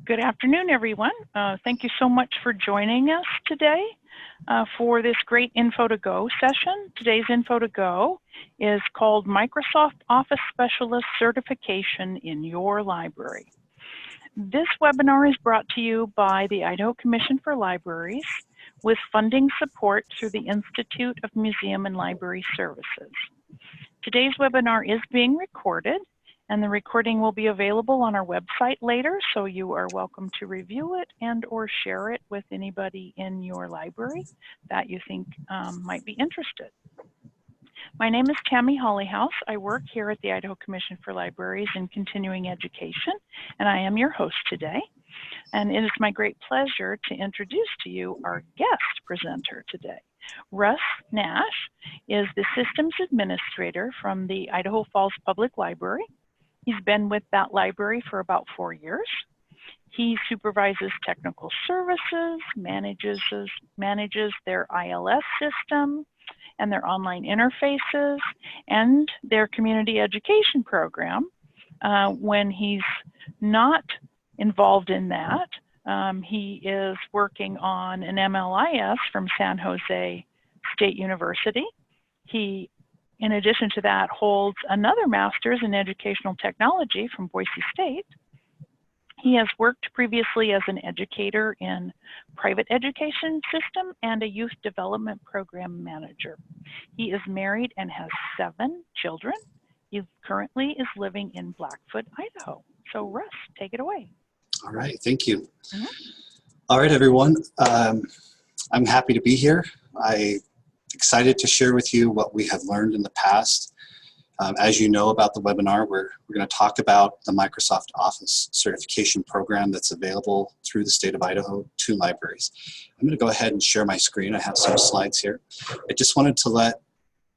Good afternoon, everyone. Thank you so much for joining us today for this great Info2Go session. Today's Info2Go is called Microsoft Office Specialist Certification in Your Library. This webinar is brought to you by the Idaho Commission for Libraries with funding support through the Institute of Museum and Library Services. Today's webinar is being recorded, and the recording will be available on our website later, so you are welcome to review it and or share it with anybody in your library that you think might be interested. My name is Tammy Hollyhouse. I work here at the Idaho Commission for Libraries and Continuing Education, and I am your host today. And it is my great pleasure to introduce to you our guest presenter today. Russ Nash is the Systems Administrator from the Idaho Falls Public Library. He's been with that library for about 4 years. He supervises technical services, manages their ILS system and their online interfaces and their community education program. When he's not involved in that, he is working on an MLIS from San Jose State University. He, in addition to that, holds another master's in educational technology from Boise State. He has worked previously as an educator in private education system and a youth development program manager. He is married and has 7 children. He currently is living in Blackfoot, Idaho. So Russ, take it away. All right, thank you. All right, everyone. I'm happy to be here. I'm excited to share with you what we have learned in the past. As you know about the webinar, we're going to talk about the Microsoft Office certification program that's available through the state of Idaho to libraries. I'm going to go ahead and share my screen. I have some slides here. I just wanted to let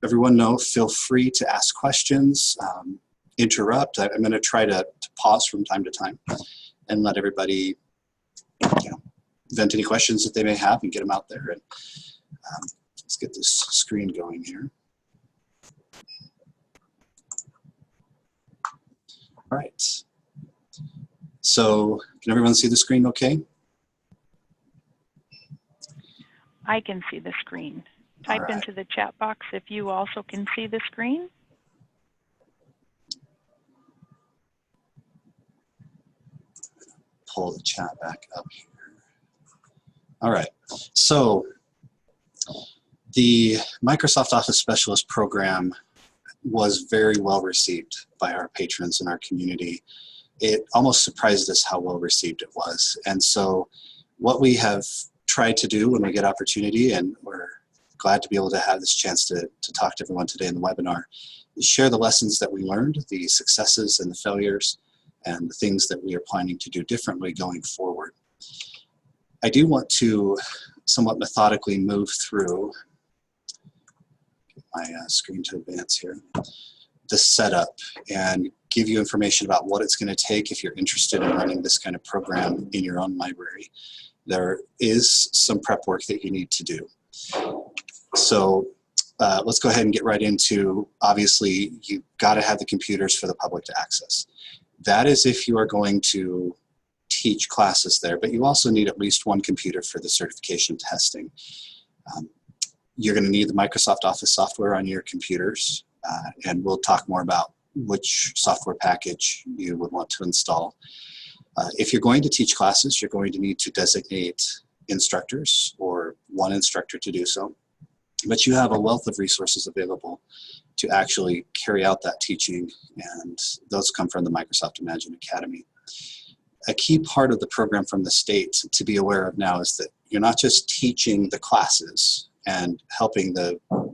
everyone know, feel free to ask questions, interrupt. I'm going to try to pause from time to time and let everybody vent any questions that they may have and get them out there. And let's get this screen going here. All right. So can everyone see the screen okay? I can see the screen. Type into the chat box if you also can see the screen. Pull the chat back up here. All right. So the Microsoft Office Specialist program was very well received by our patrons in our community. It almost surprised us how well received it was. And so what we have tried to do when we get opportunity, and we're glad to be able to have this chance to talk to everyone today in the webinar, is share the lessons that we learned, the successes and the failures, and the things that we are planning to do differently going forward. I do want to somewhat methodically move through my screen to advance here, the setup, and give you information about what it's going to take if you're interested in running this kind of program in your own library. There is some prep work that you need to do. So let's go ahead and get right into, obviously, you've got to have the computers for the public to access. That is if you are going to teach classes there, but you also need at least 1 computer for the certification testing. You're going to need the Microsoft Office software on your computers, and we'll talk more about which software package you would want to install. If you're going to teach classes, you're going to need to designate instructors or 1 instructor to do so. But you have a wealth of resources available to actually carry out that teaching, and those come from the Microsoft Imagine Academy. A key part of the program from the state to be aware of now is that you're not just teaching the classes and helping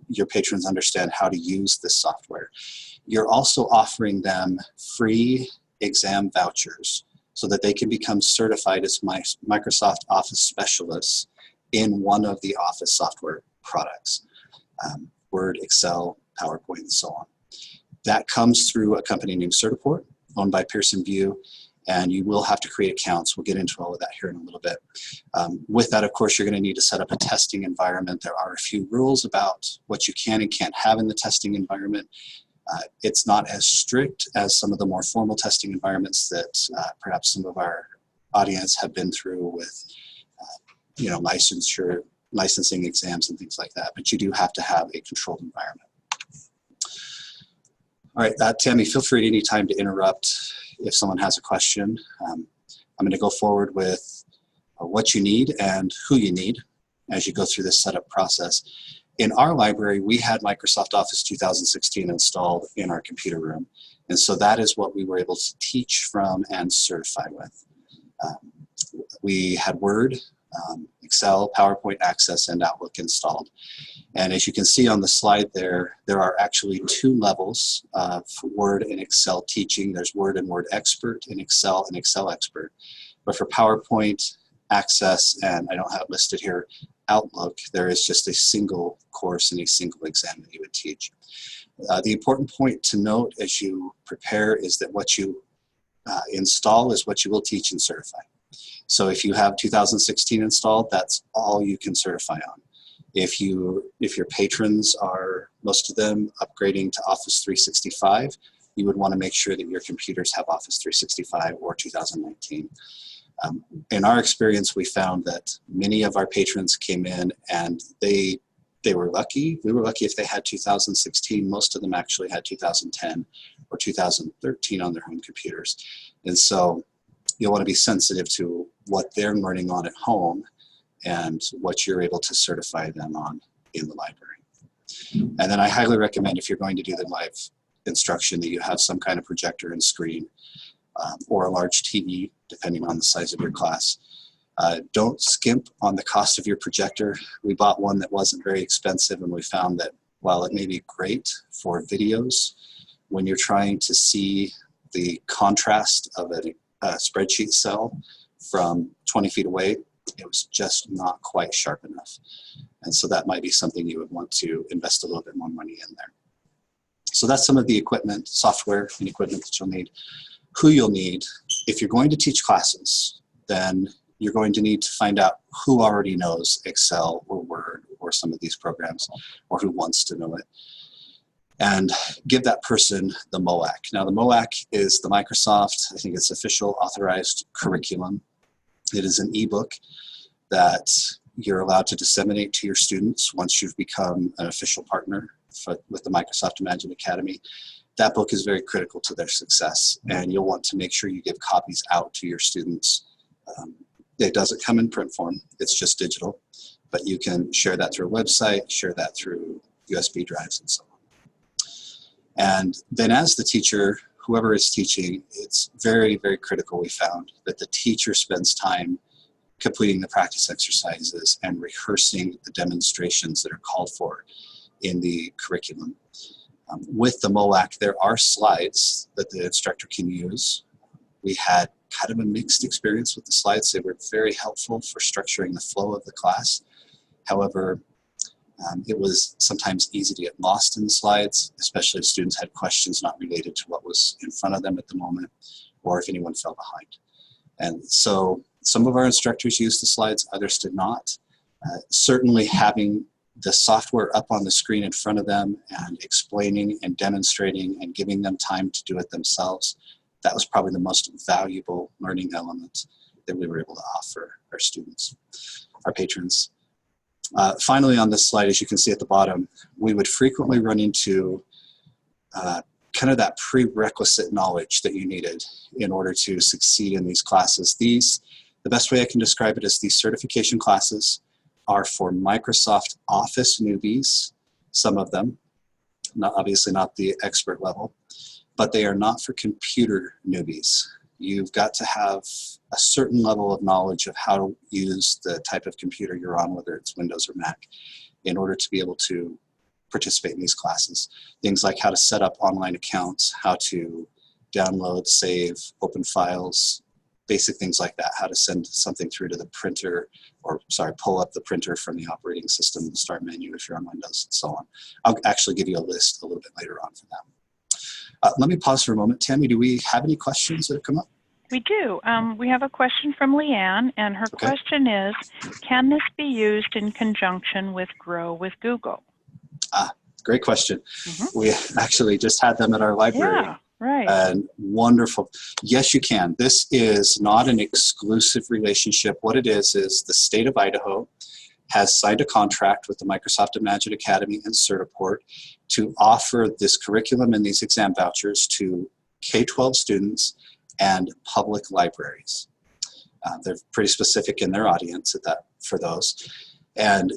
your patrons understand how to use this software. You're also offering them free exam vouchers so that they can become certified as Microsoft Office specialists in one of the Office software products, Word, Excel, PowerPoint, and so on. That comes through a company named Certiport, owned by Pearson VUE, and you will have to create accounts. We'll get into all of that here in a little bit. With that, of course, you're going to need to set up a testing environment. There are a few rules about what you can and can't have in the testing environment. It's not as strict as some of the more formal testing environments that perhaps some of our audience have been through with, you know, licensing exams and things like that, but you do have to have a controlled environment. All right, Tammy, feel free at any time to interrupt if someone has a question. I'm going to go forward with what you need and who you need as you go through this setup process. In our library, we had Microsoft Office 2016 installed in our computer room, and so that is what we were able to teach from and certify with. We had Word, Excel, PowerPoint, Access, and Outlook installed. And as you can see on the slide there are actually 2 levels of Word and Excel teaching. There's Word and Word Expert, and Excel Expert. But for PowerPoint, Access, and I don't have it listed here, Outlook, there is just a single course and a single exam that you would teach. The important point to note as you prepare is that what you install is what you will teach and certify. So if you have 2016 installed, that's all you can certify on. If your patrons are, most of them, upgrading to Office 365, you would want to make sure that your computers have Office 365 or 2019. In our experience, we found that many of our patrons came in and they were lucky. We were lucky if they had 2016. Most of them actually had 2010 or 2013 on their home computers. And so you'll want to be sensitive to what they're learning on at home and what you're able to certify them on in the library. And then I highly recommend, if you're going to do the live instruction, that you have some kind of projector and screen or a large TV, depending on the size of your class. Don't skimp on the cost of your projector. We bought one that wasn't very expensive, and we found that while it may be great for videos, when you're trying to see the contrast of a spreadsheet cell from 20 feet away, it was just not quite sharp enough. And so that might be something you would want to invest a little bit more money in there. So that's some of the equipment, software and equipment that you'll need. Who you'll need, if you're going to teach classes, then you're going to need to find out who already knows Excel or Word or some of these programs, or who wants to know it, and give that person the MOAC. Now the MOAC is the Microsoft, I think it's official authorized curriculum. It is an ebook that you're allowed to disseminate to your students once you've become an official partner with the Microsoft Imagine Academy. That book is very critical to their success, and you'll want to make sure you give copies out to your students. It doesn't come in print form, it's just digital, but you can share that through a website, share that through USB drives and so on. And then as the teacher, whoever is teaching, it's very, very critical, we found, that the teacher spends time completing the practice exercises and rehearsing the demonstrations that are called for in the curriculum. With the MOAC, there are slides that the instructor can use. We had kind of a mixed experience with the slides. They were very helpful for structuring the flow of the class. However, it was sometimes easy to get lost in the slides, especially if students had questions not related to what was in front of them at the moment, or if anyone fell behind. And so some of our instructors used the slides, others did not. Certainly having the software up on the screen in front of them and explaining and demonstrating and giving them time to do it themselves, that was probably the most valuable learning element that we were able to offer our students, our patrons. Finally, on this slide, as you can see at the bottom, we would frequently run into kind of that prerequisite knowledge that you needed in order to succeed in these classes. The best way I can describe it is these certification classes are for Microsoft Office newbies, some of them, obviously not the expert level, but they are not for computer newbies. You've got to have a certain level of knowledge of how to use the type of computer you're on, whether it's Windows or Mac, in order to be able to participate in these classes. Things like how to set up online accounts, how to download, save, open files, basic things like that, how to send something through to the printer, or sorry, pull up the printer from the operating system in the start menu if you're on Windows, and so on. I'll actually give you a list a little bit later on for that. Let me pause for a moment. Tammy, do we have any questions that have come up? We do. We have a question from Leanne, and her question is, can this be used in conjunction with Grow with Google? Great question. We actually just had them at our library Right. And wonderful. Yes, you can. This is not an exclusive relationship. What it is the state of Idaho has signed a contract with the Microsoft Imagine Academy and Certiport to offer this curriculum and these exam vouchers to K-12 students and public libraries. They're pretty specific in their audience for those. And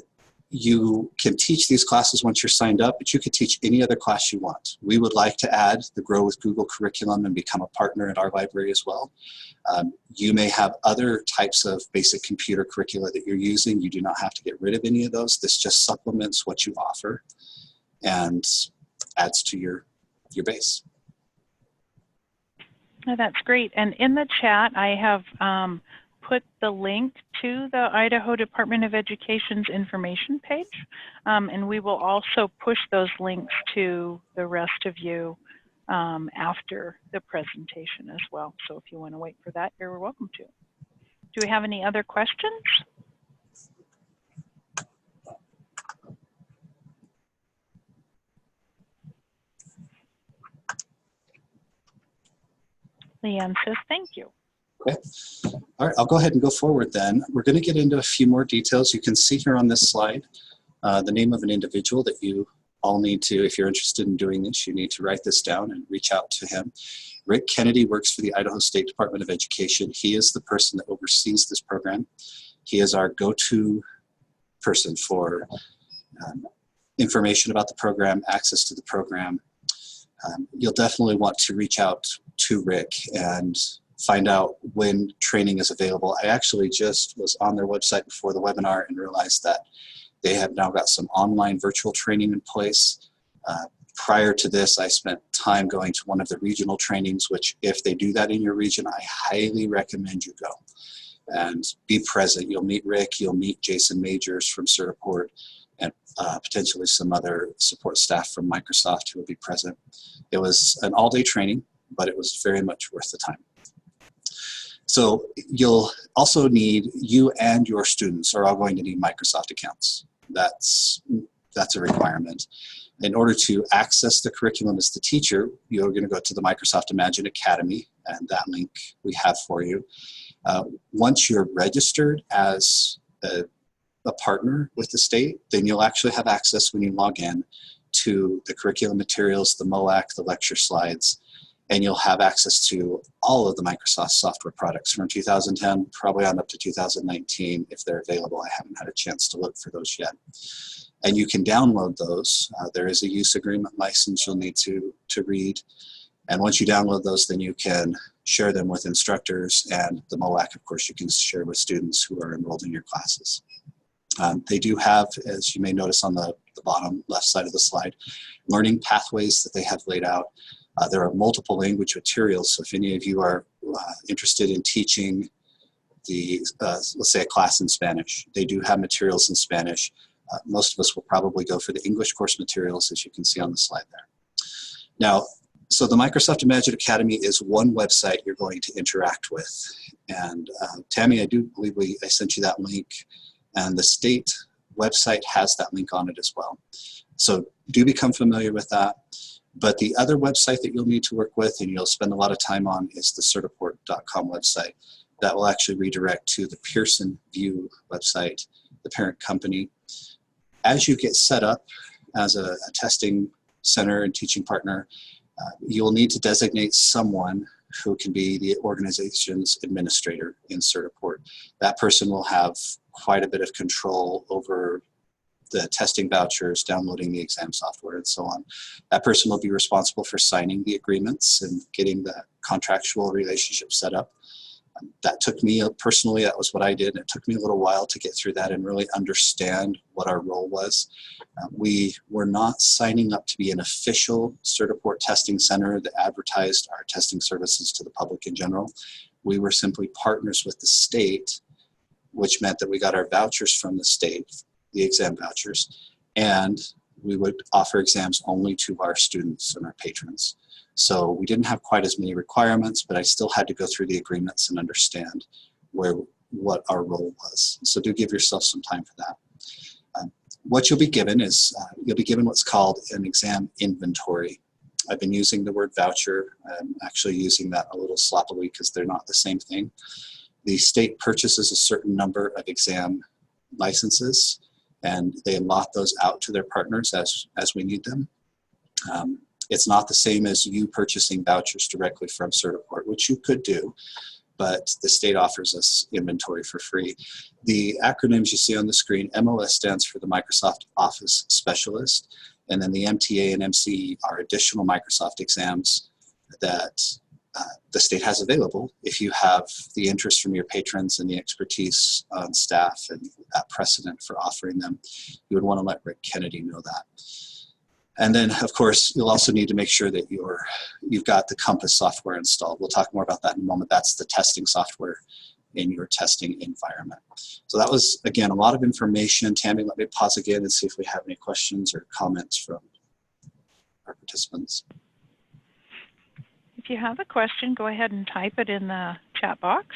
you can teach these classes once you're signed up, but you could teach any other class you want. We would like to add the Grow with Google curriculum and become a partner at our library as well. You may have other types of basic computer curricula that you're using. You do not have to get rid of any of those. This just supplements what you offer and adds to your base. Oh, that's great. And in the chat, I have put the link to the Idaho Department of Education's information page. And we will also push those links to the rest of you after the presentation as well. So if you want to wait for that, you're welcome to. Do we have any other questions? Leanne says thank you. Okay. All right, I'll go ahead and go forward then. We're going to get into a few more details. You can see here on this slide the name of an individual that you all need to, if you're interested in doing this, you need to write this down and reach out to him. Rick Kennedy works for the Idaho State Department of Education. He is the person that oversees this program. He is our go-to person for information about the program, access to the program. You'll definitely want to reach out to Rick and find out when training is available. I actually just was on their website before the webinar and realized that they have now got some online virtual training in place. Prior to this, I spent time going to one of the regional trainings, which if they do that in your region, I highly recommend you go and be present. You'll meet Rick, you'll meet Jason Majors from Certiport, and potentially some other support staff from Microsoft who will be present. It was an all-day training, but it was very much worth the time. So you'll also need, you and your students are all going to need Microsoft accounts. That's a requirement. In order to access the curriculum as the teacher, you're going to go to the Microsoft Imagine Academy, and that link we have for you. Once you're registered as a partner with the state, then you'll actually have access when you log in to the curriculum materials, the MOAC, the lecture slides, and you'll have access to all of the Microsoft software products from 2010, probably on up to 2019 if they're available. I haven't had a chance to look for those yet. And you can download those. There is a use agreement license you'll need to read. And once you download those, then you can share them with instructors, and the MOAC, of course, you can share with students who are enrolled in your classes. They do have, as you may notice on the bottom left side of the slide, learning pathways that they have laid out. There are multiple language materials, so if any of you are interested in teaching let's say a class in Spanish, they do have materials in Spanish. Most of us will probably go for the English course materials, as you can see on the slide there. Now, so the Microsoft Imagine Academy is one website you're going to interact with. And Tammy, I do believe I sent you that link, and the state website has that link on it as well. So do become familiar with that. But the other website that you'll need to work with and you'll spend a lot of time on is the certiport.com website. That will actually redirect to the Pearson View website, the parent company. As you get set up as a testing center and teaching partner, you will need to designate someone who can be the organization's administrator in Certiport. That person will have quite a bit of control over the testing vouchers, downloading the exam software, and so on. That person will be responsible for signing the agreements and getting the contractual relationship set up. That took me, personally, that was what I did. It took me a little while to get through that and really understand what our role was. We were not signing up to be an official Certiport testing center that advertised our testing services to the public in general. We were simply partners with the state, which meant that we got our vouchers from the state, the exam vouchers, and we would offer exams only to our students and our patrons. So we didn't have quite as many requirements, but I still had to go through the agreements and understand what our role was. So do give yourself some time for that. What you'll be given is, you'll be given what's called an exam inventory. I've been using the word voucher. I'm actually using that a little sloppily because they're not the same thing. The state purchases a certain number of exam licenses, and they allot those out to their partners as we need them. It's not the same as you purchasing vouchers directly from Certiport, which you could do, but the state offers us inventory for free. The acronyms you see on the screen, MOS stands for the Microsoft Office Specialist, and then the MTA and MCE are additional Microsoft exams that the state has available if you have the interest from your patrons and the expertise on staff and that precedent for offering them. You would want to let Rick Kennedy know that. And then, of course, you'll also need to make sure that you've got the Compass software installed. We'll talk more about that in a moment. That's the testing software in your testing environment. So that was, again, a lot of information. Tammy, let me pause again and see if we have any questions or comments from our participants. If you have a question, go ahead and type it in the chat box.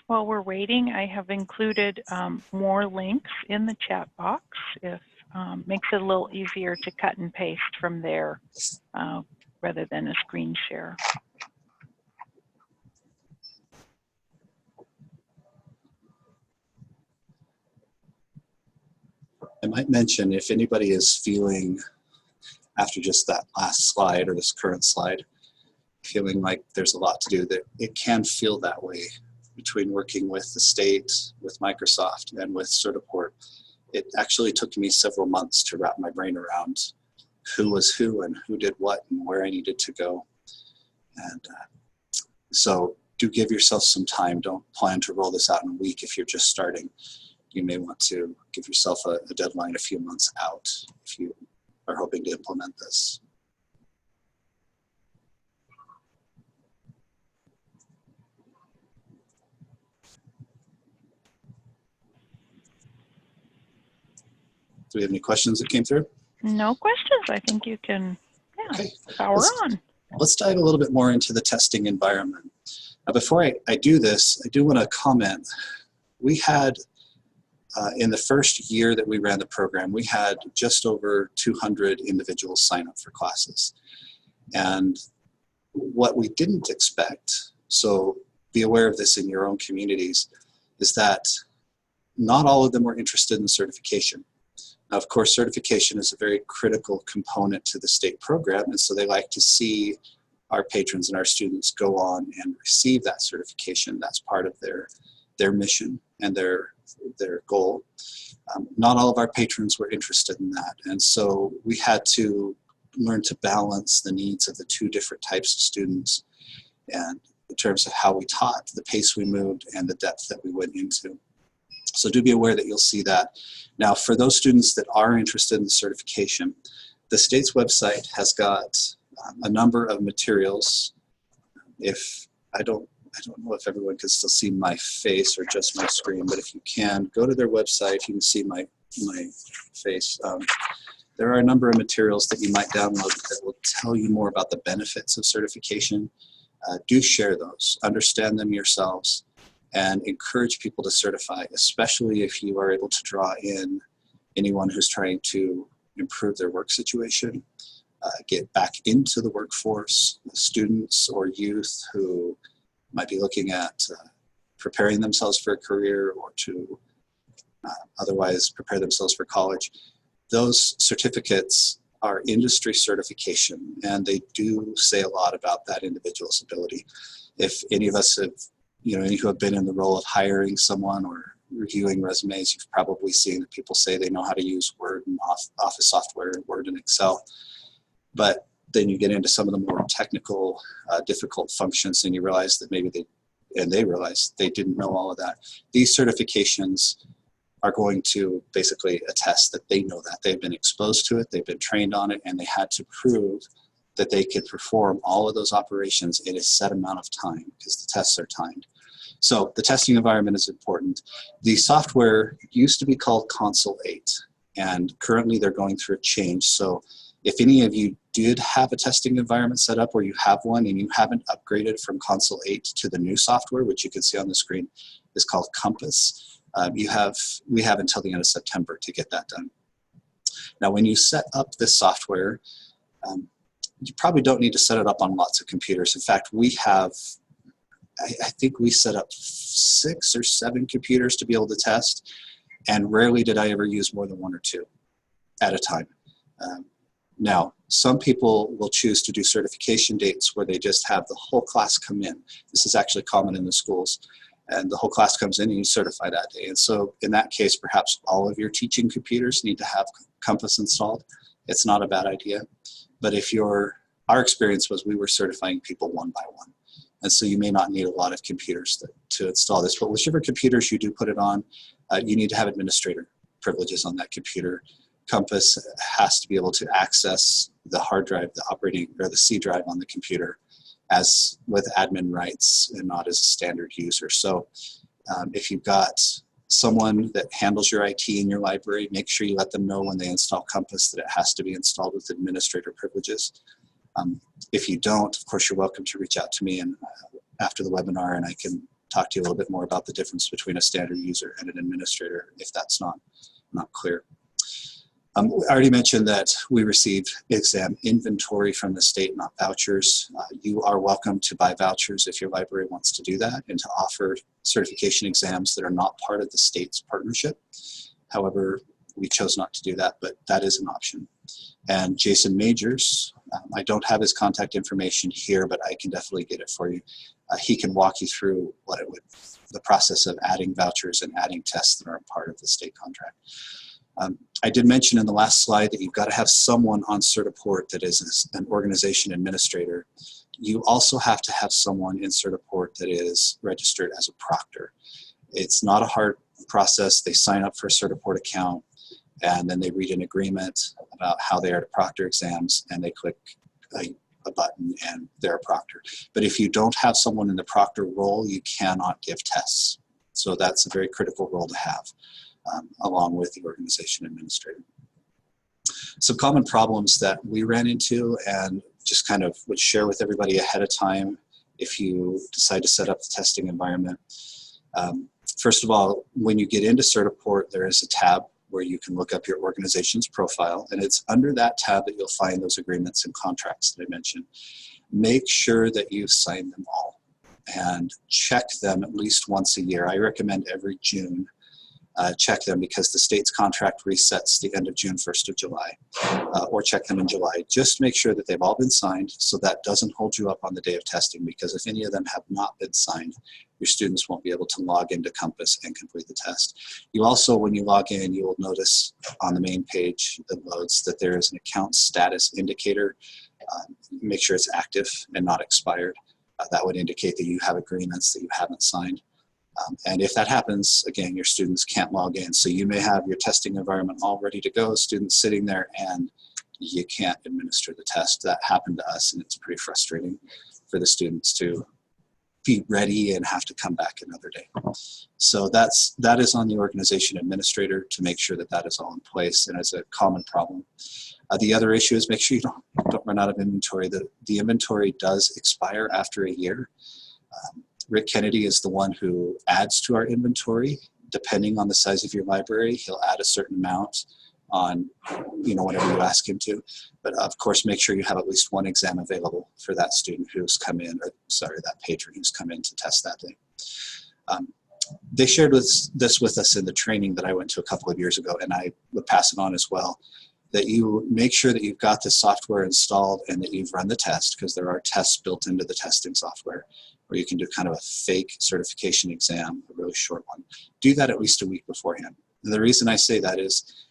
While we're waiting, I have included more links in the chat box. If makes it a little easier to cut and paste from there rather than a screen share. I might mention, if anybody is feeling, after just that last slide or this current slide, feeling like there's a lot to do, that it can feel that way between working with the state, with Microsoft, and with Certiport. It actually took me several months to wrap my brain around who was who and who did what and where I needed to go. And so do give yourself some time. Don't plan to roll this out in a week if you're just starting. You may want to give yourself a deadline a few months out if you are hoping to implement this. Do we have any questions that came through? No questions. I think you can power on. Let's dive a little bit more into the testing environment. Now, before I do this, I do want to comment. We had, in the first year that we ran the program, we had just over 200 individuals sign up for classes. And what we didn't expect, so be aware of this in your own communities, is that not all of them were interested in certification. Now, of course, certification is a very critical component to the state program, and so they like to see our patrons and our students go on and receive that certification. That's part of their mission and their goal. Not all of our patrons were interested in that, and so we had to learn to balance the needs of the two different types of students, and in terms of how we taught, the pace we moved, and the depth that we went into. So do be aware that you'll see that. Now, for those students that are interested in the certification, the state's website has got a number of materials. If I don't know if everyone can still see my face or just my screen, but if you can, go to their website. You can see my face. There are a number of materials that you might download that will tell you more about the benefits of certification. Do share those, understand them yourselves, and encourage people to certify, especially if you are able to draw in anyone who's trying to improve their work situation, get back into the workforce, students or youth who might be looking at preparing themselves for a career or to otherwise prepare themselves for college. Those certificates are industry certification, and they do say a lot about that individual's ability. If any of us have, any who have been in the role of hiring someone or reviewing resumes, you've probably seen that people say they know how to use Word and Office software, Word and Excel. But then you get into some of the more technical, difficult functions, and you realize that maybe they realize they didn't know all of that. These certifications are going to basically attest that they know that. They've been exposed to it, they've been trained on it, and they had to prove that they could perform all of those operations in a set amount of time because the tests are timed. So the testing environment is important. The software used to be called Console 8, and currently they're going through a change. So if any of you did have a testing environment set up, or you have one and you haven't upgraded from Console 8 to the new software, which you can see on the screen is called Compass, we have until the end of September to get that done. Now, when you set up this software, you probably don't need to set it up on lots of computers. In fact, we have, I think we set up 6 or 7 computers to be able to test, and rarely did I ever use more than 1 or 2 at a time. Now, some people will choose to do certification dates where they just have the whole class come in. This is actually common in the schools. And the whole class comes in and you certify that day. And so in that case, perhaps all of your teaching computers need to have Compass installed. It's not a bad idea. But if our experience was we were certifying people one by one. And so you may not need a lot of computers to install this. But whichever computers you do put it on, you need to have administrator privileges on that computer. Compass has to be able to access the hard drive, the operating, or the C drive on the computer as with admin rights and not as a standard user. So if you've got someone that handles your IT in your library, make sure you let them know when they install Compass that it has to be installed with administrator privileges. If you don't, of course, you're welcome to reach out to me and after the webinar, and I can talk to you a little bit more about the difference between a standard user and an administrator if that's not clear. I already mentioned that we receive exam inventory from the state, not vouchers. You are welcome to buy vouchers if your library wants to do that and to offer certification exams that are not part of the state's partnership. However, we chose not to do that, but that is an option. And Jason Majors, I don't have his contact information here, but I can definitely get it for you. He can walk you through the process of adding vouchers and adding tests that are a part of the state contract. I did mention in the last slide that you've got to have someone on Certiport that is an organization administrator. You also have to have someone in Certiport that is registered as a proctor. It's not a hard process. They sign up for a Certiport account and then they read an agreement about how they are to proctor exams and they click a button and they're a proctor. But if you don't have someone in the proctor role, you cannot give tests. So that's a very critical role to have. Along with the organization administrator. Some common problems that we ran into and just kind of would share with everybody ahead of time if you decide to set up the testing environment. First of all, when you get into Certiport, there is a tab where you can look up your organization's profile, and it's under that tab that you'll find those agreements and contracts that I mentioned. Make sure that you've signed them all and check them at least once a year. I recommend every June. Check them because the state's contract resets the end of June, 1st of July, or check them in July. Just make sure that they've all been signed so that doesn't hold you up on the day of testing, because if any of them have not been signed, your students won't be able to log into Compass and complete the test. You also, when you log in, you will notice on the main page that loads that there is an account status indicator. Make sure it's active and not expired. That would indicate that you have agreements that you haven't signed. And if that happens, again, your students can't log in. So you may have your testing environment all ready to go, students sitting there, and you can't administer the test. That happened to us, and it's pretty frustrating for the students to be ready and have to come back another day. So that is on the organization administrator to make sure that that is all in place, and it's a common problem. The other issue is make sure you don't run out of inventory. The inventory does expire after a year. Rick Kennedy is the one who adds to our inventory. Depending on the size of your library, he'll add a certain amount on, whenever you ask him to. But of course, make sure you have at least one exam available for that student who's come in, that patron who's come in to test that day. They shared this with us in the training that I went to a couple of years ago, and I would pass it on as well, that you make sure that you've got the software installed and that you've run the test, because there are tests built into the testing software, where you can do kind of a fake certification exam, a really short one. Do that at least a week beforehand. And the reason I say that is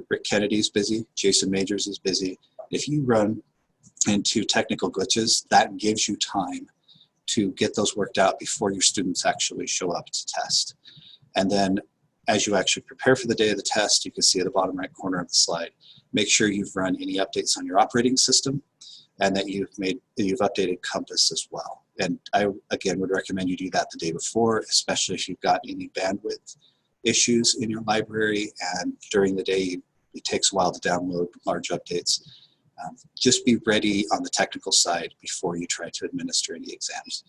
Rick Kennedy's busy, Jason Majors is busy. If you run into technical glitches, that gives you time to get those worked out before your students actually show up to test. And then as you actually prepare for the day of the test, you can see at the bottom right corner of the slide, make sure you've run any updates on your operating system and that you've updated Compass as well. And I, again, would recommend you do that the day before, especially if you've got any bandwidth issues in your library and during the day it takes a while to download large updates. Just be ready on the technical side before you try to administer any exams.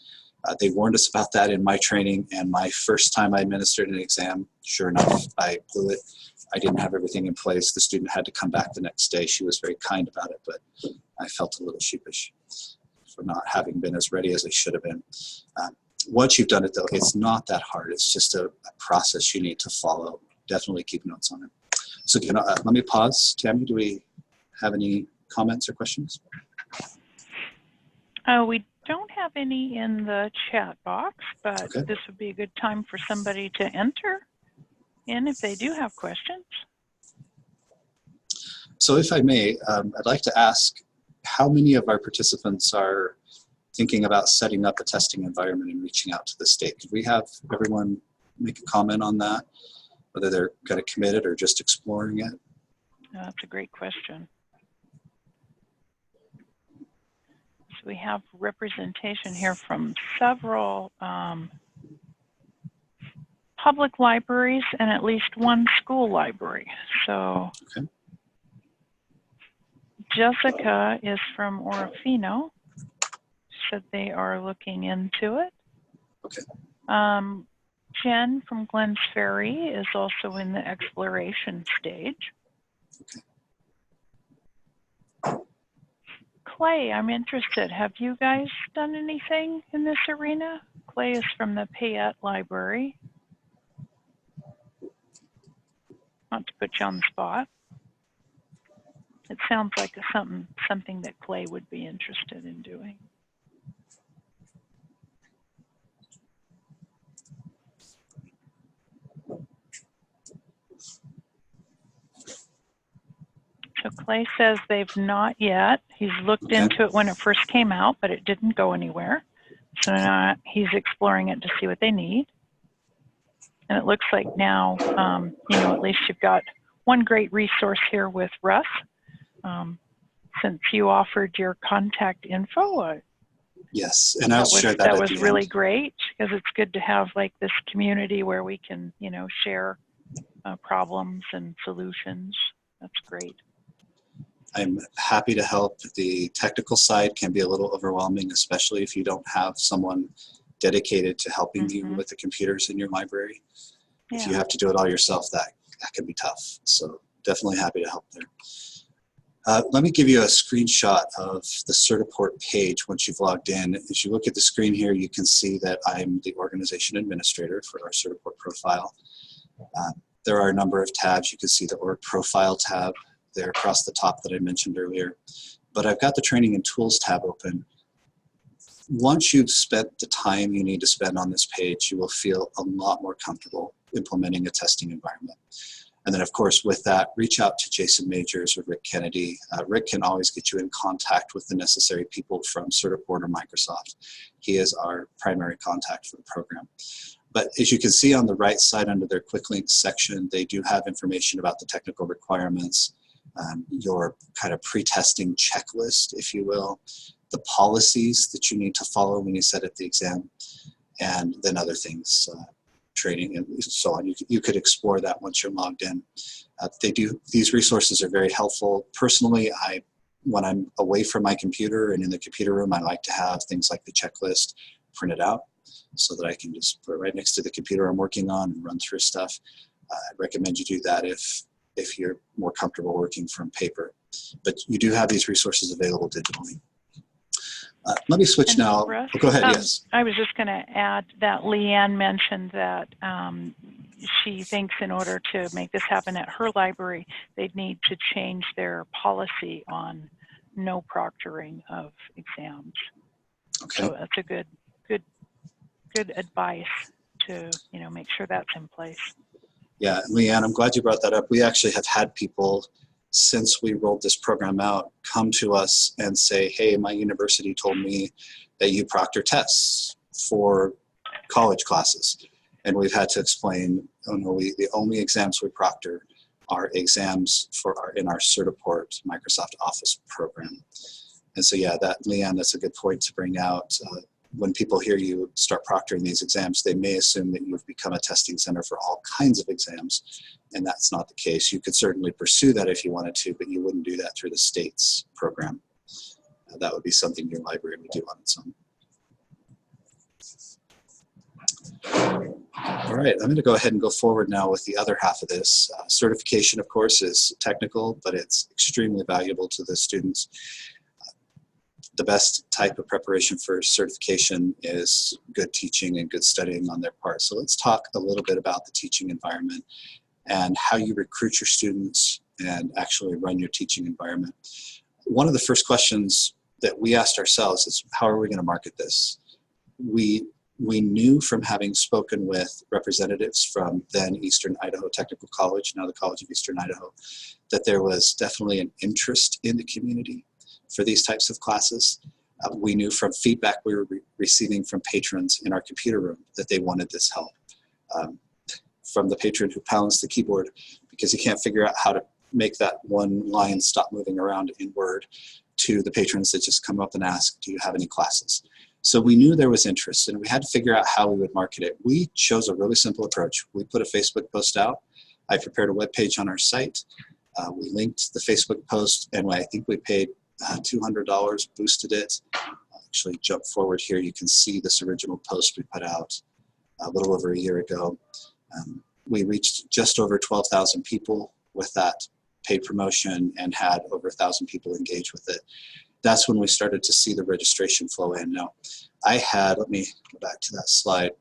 They warned us about that in my training, and my first time I administered an exam, sure enough, I blew it. I didn't have everything in place. The student had to come back the next day. She was very kind about it, but I felt a little sheepish for not having been as ready as I should have been. Once you've done it, though, it's not that hard. It's just a process you need to follow. Definitely keep notes on it. So let me pause. Tammy, do we have any comments or questions? We don't have any in the chat box, but okay. This would be a good time for somebody to enter in if they do have questions. So if I may, I'd like to ask how many of our participants are thinking about setting up a testing environment and reaching out to the state? Could we have everyone make a comment on that, whether they're kind of committed or just exploring it? That's a great question. So we have representation here from several public libraries and at least one school library. So okay. Jessica is from Orofino, said they are looking into it. Okay. Jen from Glens Ferry is also in the exploration stage. Okay. Clay, I'm interested. Have you guys done anything in this arena? Clay is from the Payette Library. Not to put you on the spot. It sounds like something that Clay would be interested in doing. So Clay says they've not yet. He's looked okay. into it when it first came out, but it didn't go anywhere. So now he's exploring it to see what they need. And it looks like now, at least you've got one great resource here with Russ. Since you offered your contact info. Yes, and I'll share that That at was the really end. Great, because it's good to have like this community where we can, share problems and solutions. That's great. I'm happy to help. The technical side can be a little overwhelming, especially if you don't have someone dedicated to helping you with the computers in your library. Yeah. If you have to do it all yourself, that can be tough. So definitely happy to help there. Let me give you a screenshot of the Certiport page once you've logged in. As you look at the screen here, you can see that I'm the organization administrator for our Certiport profile. There are a number of tabs. You can see the org profile tab there across the top that I mentioned earlier. But I've got the training and tools tab open. Once you've spent the time you need to spend on this page, you will feel a lot more comfortable implementing a testing environment. And then, of course, with that, reach out to Jason Majors or Rick Kennedy. Rick can always get you in contact with the necessary people from Certiport or Microsoft. He is our primary contact for the program. But as you can see on the right side under their quick links section, they do have information about the technical requirements, your kind of pre-testing checklist, if you will, the policies that you need to follow when you set up the exam, and then other things. Training and so on. You could explore that once you're logged in. These resources are very helpful. Personally, when I'm away from my computer and in the computer room, I like to have things like the checklist printed out so that I can just put it right next to the computer I'm working on and run through stuff. I recommend you do that if you're more comfortable working from paper. But you do have these resources available digitally. Let me switch now. Russ, go ahead, yes. I was just going to add that Leanne mentioned that she thinks in order to make this happen at her library, they'd need to change their policy on no proctoring of exams. Okay. So that's a good advice to make sure that's in place. Yeah, Leanne, I'm glad you brought that up. We actually have had people, since we rolled this program out, come to us and say, hey, my university told me that you proctor tests for college classes. And we've had to explain, oh no, the only exams we proctor are exams in our Certiport Microsoft Office program. And so yeah, Leanne, that's a good point to bring out. When people hear you start proctoring these exams, they may assume that you've become a testing center for all kinds of exams, and that's not the case. You could certainly pursue that if you wanted to, but you wouldn't do that through the state's program. That would be something your library would do on its own. All right, I'm going to go ahead and go forward now with the other half of this. Certification, of course, is technical, but it's extremely valuable to the students. The best type of preparation for certification is good teaching and good studying on their part. So let's talk a little bit about the teaching environment and how you recruit your students and actually run your teaching environment. One of the first questions that we asked ourselves is, how are we going to market this? We knew from having spoken with representatives from then Eastern Idaho Technical College, now the College of Eastern Idaho, that there was definitely an interest in the community for these types of classes. We knew from feedback we were receiving from patrons in our computer room that they wanted this help. From the patron who pounds the keyboard because he can't figure out how to make that one line stop moving around in Word, to the patrons that just come up and ask, do you have any classes? So we knew there was interest, and we had to figure out how we would market it. We chose a really simple approach. We put a Facebook post out. I prepared a web page on our site. We linked the Facebook post, and I think we paid $200, boosted it. I'll actually jump forward here. You can see this original post we put out a little over a year ago. We reached just over 12,000 people with that paid promotion and had over 1,000 people engage with it. That's when we started to see the registration flow in. Now, let me go back to that slide.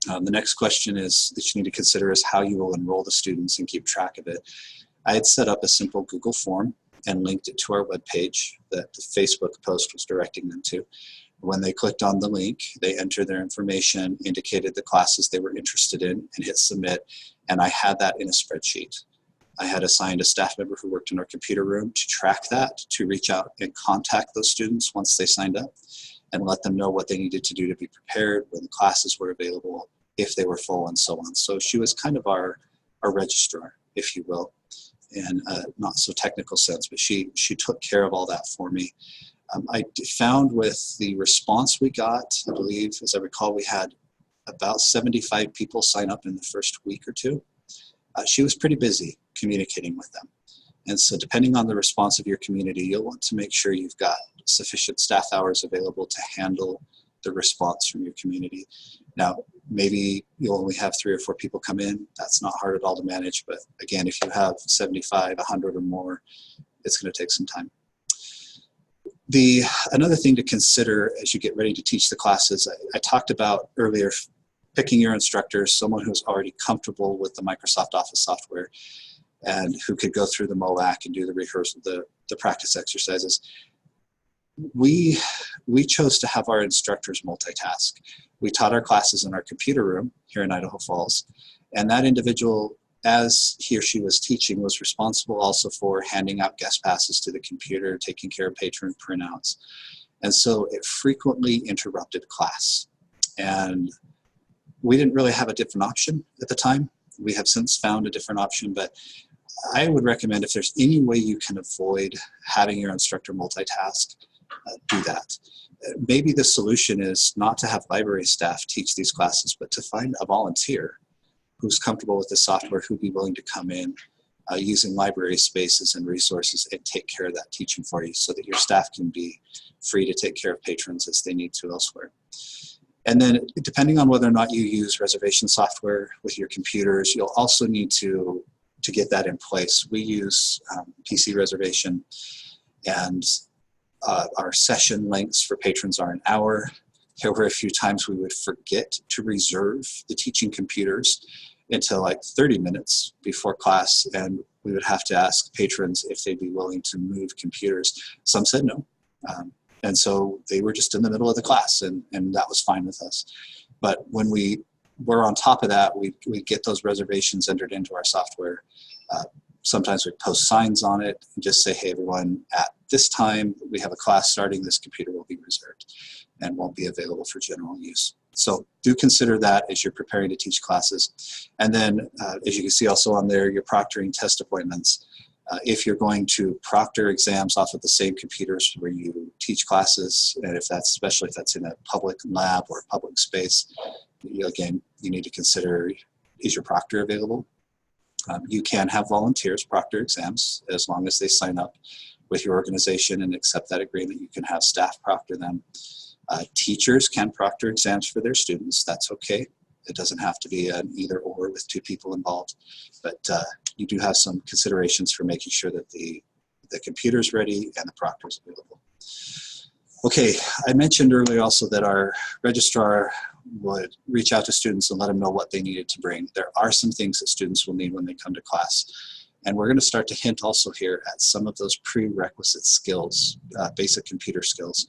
The next question is that you need to consider is how you will enroll the students and keep track of it. I had set up a simple Google form and linked it to our webpage that the Facebook post was directing them to. When they clicked on the link, they entered their information, indicated the classes they were interested in, and hit submit, and I had that in a spreadsheet. I had assigned a staff member who worked in our computer room to track that, to reach out and contact those students once they signed up and let them know what they needed to do to be prepared, when the classes were available, if they were full, and so on. So she was kind of our registrar, if you will, in a not so technical sense, but she took care of all that for me. I found with the response we got, I believe, as I recall, we had about 75 people sign up in the first week or two. She was pretty busy communicating with them. And so depending on the response of your community, you'll want to make sure you've got sufficient staff hours available to handle the response from your community. Now, maybe you'll only have 3 or 4 people come in. That's not hard at all to manage. But again, if you have 75, 100 or more, it's going to take some time. Another thing to consider as you get ready to teach the classes, I talked about earlier, picking your instructors, someone who's already comfortable with the Microsoft Office software and who could go through the MOAC and do the rehearsal, the practice exercises. We chose to have our instructors multitask. We taught our classes in our computer room here in Idaho Falls, and that individual, as he or she was teaching, was responsible also for handing out guest passes to the computer, taking care of patron printouts. And so it frequently interrupted class. And we didn't really have a different option at the time. We have since found a different option, but I would recommend if there's any way you can avoid having your instructor multitask, do that. Maybe the solution is not to have library staff teach these classes, but to find a volunteer who's comfortable with the software, who'd be willing to come in using library spaces and resources and take care of that teaching for you so that your staff can be free to take care of patrons as they need to elsewhere. And then depending on whether or not you use reservation software with your computers, you'll also need to get that in place. We use PC reservation, and our session lengths for patrons are an hour. There were a few times we would forget to reserve the teaching computers until like 30 minutes before class, and we would have to ask patrons if they'd be willing to move computers. Some said no. And so they were just in the middle of the class, and that was fine with us. But when we were on top of that, we get those reservations entered into our software. Sometimes we post signs on it and just say, hey, everyone, at this time, we have a class starting, this computer will be reserved and won't be available for general use. So do consider that as you're preparing to teach classes. And then, as you can see also on there, your proctoring test appointments. If you're going to proctor exams off of the same computers where you teach classes, and especially if that's in a public lab or public space, again, you need to consider, is your proctor available? You can have volunteers proctor exams as long as they sign up with your organization and accept that agreement. You can have staff proctor them. Teachers can proctor exams for their students. That's okay. It doesn't have to be an either or with two people involved, but you do have some considerations for making sure that the computer's ready and the proctor's available. Okay, I mentioned earlier also that our registrar would reach out to students and let them know what they needed to bring. There are some things that students will need when they come to class. And we're going to start to hint also here at some of those prerequisite skills, basic computer skills.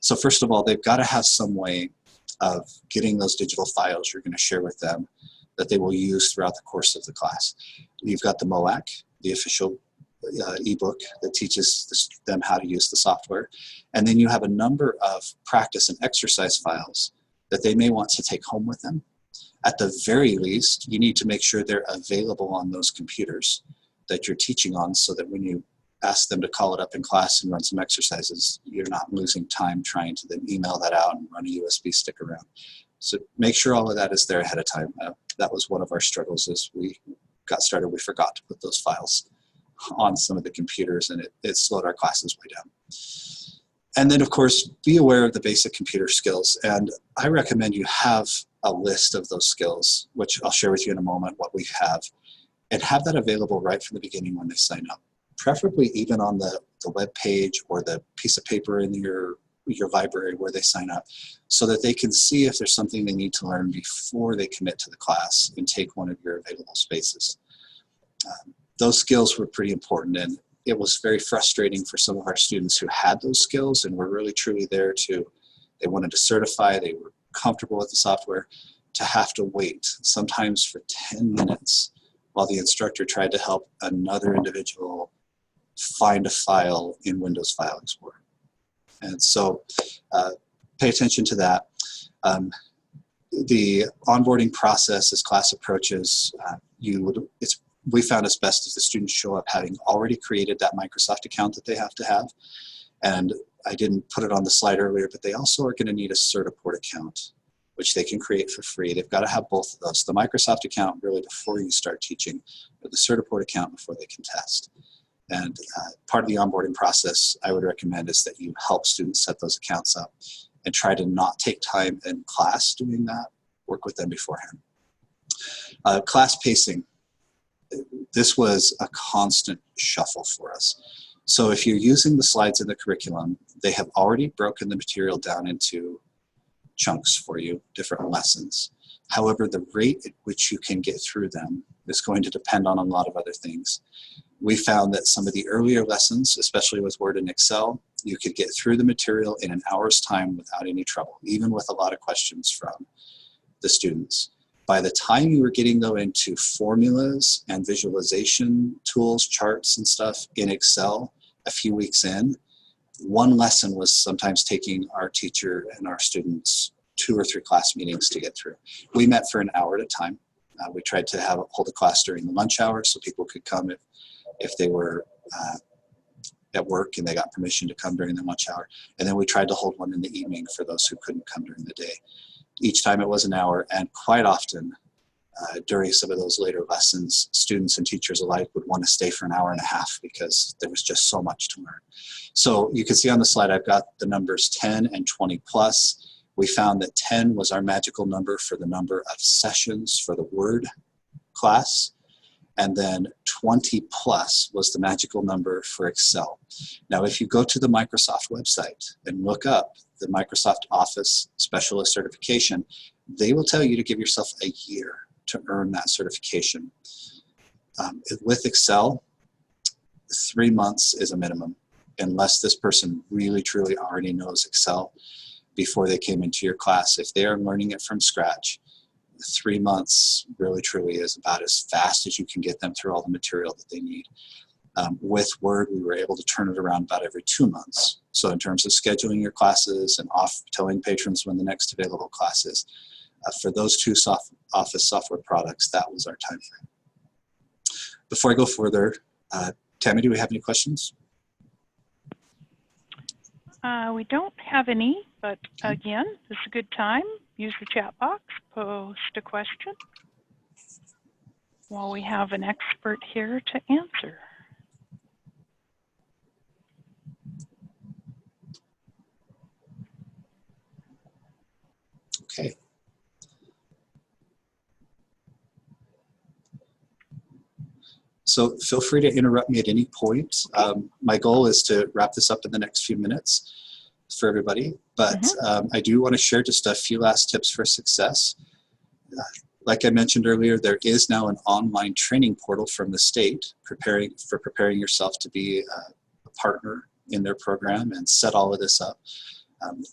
So first of all, they've got to have some way of getting those digital files you're going to share with them that they will use throughout the course of the class. You've got the MOAC, the official ebook that teaches them how to use the software. And then you have a number of practice and exercise files that they may want to take home with them. At the very least, you need to make sure they're available on those computers that you're teaching on, so that when you ask them to call it up in class and run some exercises, you're not losing time trying to then email that out and run a USB stick around. So make sure all of that is there ahead of time. That was one of our struggles as we got started. We forgot to put those files on some of the computers, and it slowed our classes way down. And then, of course, be aware of the basic computer skills. And I recommend you have a list of those skills, which I'll share with you in a moment what we have, and have that available right from the beginning when they sign up. Preferably even on the web page or the piece of paper in your library where they sign up, so that they can see if there's something they need to learn before they commit to the class and take one of your available spaces. Those skills were pretty important, and it was very frustrating for some of our students who had those skills and were really truly there they wanted to certify, they were comfortable with the software, to have to wait sometimes for 10 minutes while the instructor tried to help another individual find a file in Windows File Explorer. And so pay attention to that. The onboarding process as class approaches, we found it's best if the students show up having already created that Microsoft account that they have to have. And I didn't put it on the slide earlier, but they also are going to need a Certiport account, which they can create for free. They've got to have both of those. The Microsoft account really before you start teaching, but the Certiport account before they can test. And part of the onboarding process I would recommend is that you help students set those accounts up and try to not take time in class doing that. Work with them beforehand. Class pacing. This was a constant shuffle for us. So if you're using the slides in the curriculum, they have already broken the material down into chunks for you, different lessons. However, the rate at which you can get through them is going to depend on a lot of other things. We found that some of the earlier lessons, especially with Word and Excel, you could get through the material in an hour's time without any trouble, even with a lot of questions from the students. By the time you were getting though into formulas and visualization tools, charts and stuff in Excel a few weeks in, one lesson was sometimes taking our teacher and our students 2 or 3 class meetings to get through. We met for an hour at a time. We tried to hold a class during the lunch hour so people could come if they were at work and they got permission to come during the lunch hour. And then we tried to hold one in the evening for those who couldn't come during the day. Each time it was an hour, and quite often during some of those later lessons, students and teachers alike would want to stay for an hour and a half because there was just so much to learn. So you can see on the slide, I've got the numbers 10 and 20 plus. We found that 10 was our magical number for the number of sessions for the Word class. And then 20 plus was the magical number for Excel. Now, if you go to the Microsoft website and look up the Microsoft Office Specialist Certification, they will tell you to give yourself a year to earn that certification. With Excel, 3 months is a minimum, unless this person really, truly already knows Excel before they came into your class. If they are learning it from scratch, 3 months really, truly is about as fast as you can get them through all the material that they need. With Word, we were able to turn it around about every 2 months. So in terms of scheduling your classes and telling patrons when the next available class is, for those 2 Office software products, that was our time frame. Before I go further, Tammy, do we have any questions? We don't have any, but again, this is a good time. Use the chat box, post a question while we have an expert here to answer. Okay. So feel free to interrupt me at any point. My goal is to wrap this up in the next few minutes for everybody, but I do want to share just a few last tips for success. Like I mentioned earlier, there is now an online training portal from the state preparing yourself to be a partner in their program and set all of this up.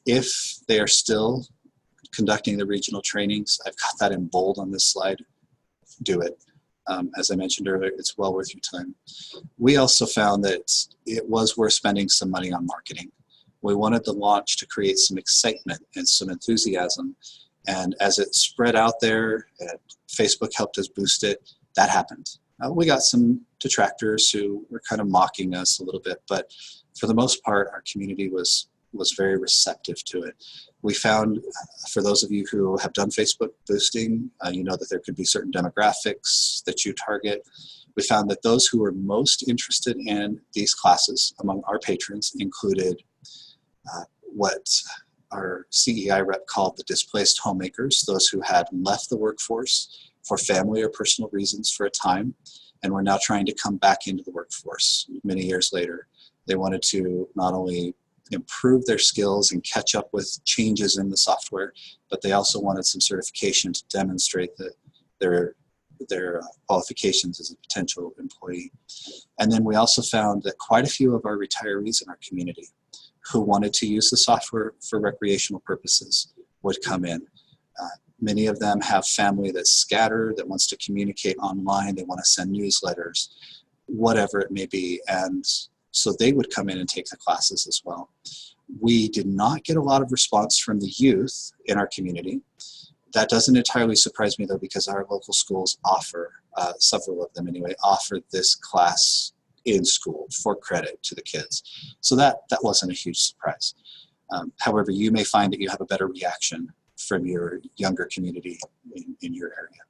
If they are still conducting the regional trainings, I've got that in bold on this slide, do it. As I mentioned earlier, it's well worth your time. We also found that it was worth spending some money on marketing. We wanted the launch to create some excitement and some enthusiasm. And as it spread out there, and Facebook helped us boost it, that happened. We got some detractors who were kind of mocking us a little bit, but for the most part, our community was very receptive to it. We found, for those of you who have done Facebook boosting, you know that there could be certain demographics that you target. We found that those who were most interested in these classes among our patrons included what our CEI rep called the displaced homemakers, those who had left the workforce for family or personal reasons for a time, and were now trying to come back into the workforce many years later. They wanted to not only improve their skills and catch up with changes in the software, but they also wanted some certification to demonstrate that their qualifications as a potential employee. And then we also found that quite a few of our retirees in our community who wanted to use the software for recreational purposes would come in. Many of them have family that's scattered, that wants to communicate online, they want to send newsletters, whatever it may be, and so they would come in and take the classes as well. We did not get a lot of response from the youth in our community. That doesn't entirely surprise me though, because our local schools offer, several of them anyway, offer this class in school for credit to the kids. So that wasn't a huge surprise. However, you may find that you have a better reaction from your younger community in your area.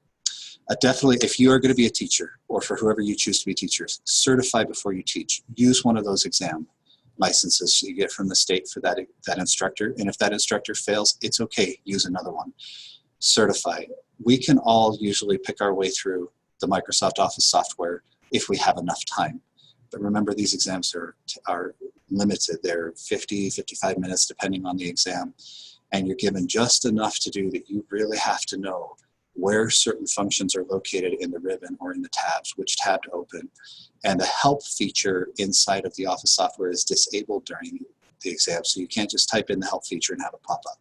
Definitely, if you are going to be a teacher, or for whoever you choose to be teachers, certify before you teach. Use one of those exam licenses you get from the state for that instructor. And if that instructor fails, it's okay, use another one. Certify. We can all usually pick our way through the Microsoft Office software if we have enough time. But remember, these exams are limited. They're 50, 55 minutes depending on the exam. And you're given just enough to do that you really have to know where certain functions are located in the ribbon or in the tabs, which tab to open. And the help feature inside of the Office software is disabled during the exam. So you can't just type in the help feature and have it pop up,